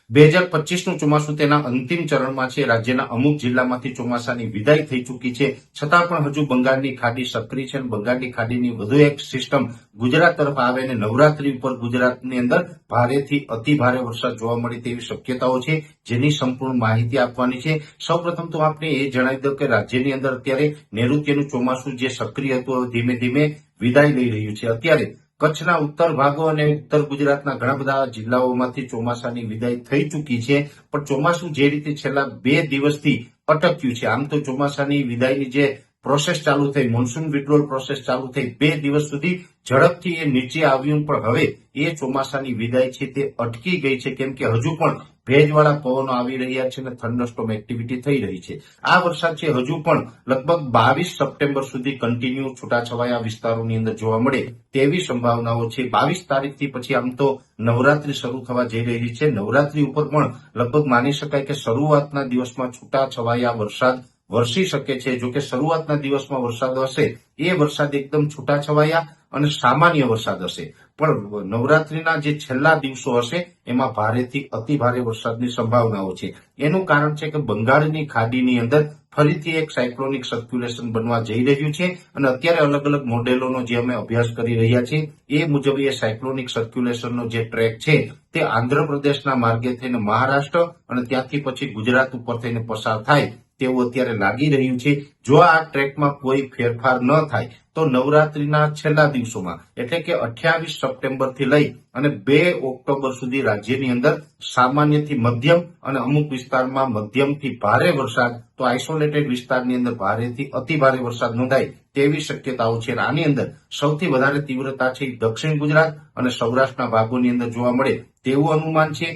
2025નું ચોમાસું તેના અંતિમ ચરણમાં છે। રાજ્યના અમુક જિલ્લામાંથી ચોમાસાની વિદાય થઈ ચૂકી છે, છતાં પણ હજુ બંગાળની ખાડી સક્રિય છે। બંગાળની ખાડીની વધુ એક સિસ્ટમ ગુજરાત તરફ આવે અને નવરાત્રી ઉપર ગુજરાતની અંદર ભારેથી અતિ ભારે વરસાદ જોવા મળે તેવી શક્યતાઓ છે, જેની સંપૂર્ણ માહિતી આપવાની છે। સૌપ્રથમ તો આપણે એ જણાવી દઉં કે રાજ્યની અંદર અત્યારે નૈઋત્યનું ચોમાસું જે સક્રિય હતું ધીમે ધીમે વિદાય લઈ રહ્યું છે। અત્યારે કચ્છના ઉત્તર ભાગો અને ઉત્તર ગુજરાતના ઘણા બધા જિલ્લાઓમાંથી ચોમાસાની વિદાય થઈ ચૂકી છે, પણ ચોમાસું જે રીતે છેલ્લા 2 દિવસથી અટક્યું છે, આમ તો ચોમાસાની વિદાયની જે પ્રોસેસ ચાલુ થઈ, મોન્સૂન વિડ્રોલ પ્રોસેસ ચાલુ થઈ 2 દિવસ સુધી ઝડપથી એ નીચે આવ્યું, પણ હવે એ ચોમાસાની વિદાય છે તે અટકી ગઈ છે, કેમ કે હજુ પણ ભેજવાળા પવનો આવી રહ્યા છે અને થંડરસ્ટોર્મ એક્ટિવિટી થઈ રહી છે। આ વરસાદ છે હજુ પણ લગભગ 22 સપ્ટેમ્બર સુધી કન્ટિન્યુ છૂટાછવાયા વિસ્તારોની અંદર જોવા મળે તેવી સંભાવનાઓ છે। 22 તારીખથી પછી આમ તો નવરાત્રી શરૂ થવા જઈ રહી છે। નવરાત્રી ઉપર પણ લગભગ માની શકાય કે શરૂઆતના દિવસમાં છૂટાછવાયા વરસાદ વરસી શકે છે। જો કે શરૂઆતના દિવસમાં વરસાદ હશે એ વરસાદ એકદમ છૂટાછવાયા અને સામાન્ય વરસાદ હશે, પણ નવરાત્રીના જે છેલ્લા દિવસો હશે એમાં ભારેથી અતિ ભારે વરસાદની સંભાવનાઓ છે। એનું કારણ છે કે બંગાળની ખાડીની અંદર ફરીથી એક સાયક્લોનિક સર્ક્યુલેશન બનવા જઈ રહ્યું છે અને અત્યારે અલગ અલગ મોડેલોનો જે અમે અભ્યાસ કરી રહ્યા છીએ એ મુજબ એ સાયક્લોનિક સર્ક્યુલેશનનો જે ટ્રેક છે તે આંધ્રપ્રદેશના માર્ગે થઈને મહારાષ્ટ્ર અને ત્યાંથી પછી ગુજરાત ઉપર થઈને પસાર થાય તેવું અત્યારે લાગી રહ્યું છે। જો આ ટ્રેકમાં કોઈ ફેરફાર ન થાય તો નવરાત્રીના છેલ્લા દિવસોમાં એટલે કે 28 સપ્ટેમ્બરથી લઈ અને 2 ઓક્ટોબર સુધી રાજ્યની અંદર સામાન્યથી મધ્યમ અને અમુક વિસ્તારમાં મધ્યમથી ભારે વરસાદ, તો આઇસોલેટેડ વિસ્તારની અંદર ભારેથી અતિ ભારે વરસાદ નોંધાય તેવી શક્યતાઓ છે। આની અંદર સૌથી વધારે તીવ્રતા છે દક્ષિણ ગુજરાત અને સૌરાષ્ટ્રના ભાગોની અંદર જોવા મળે તેવું અનુમાન છે।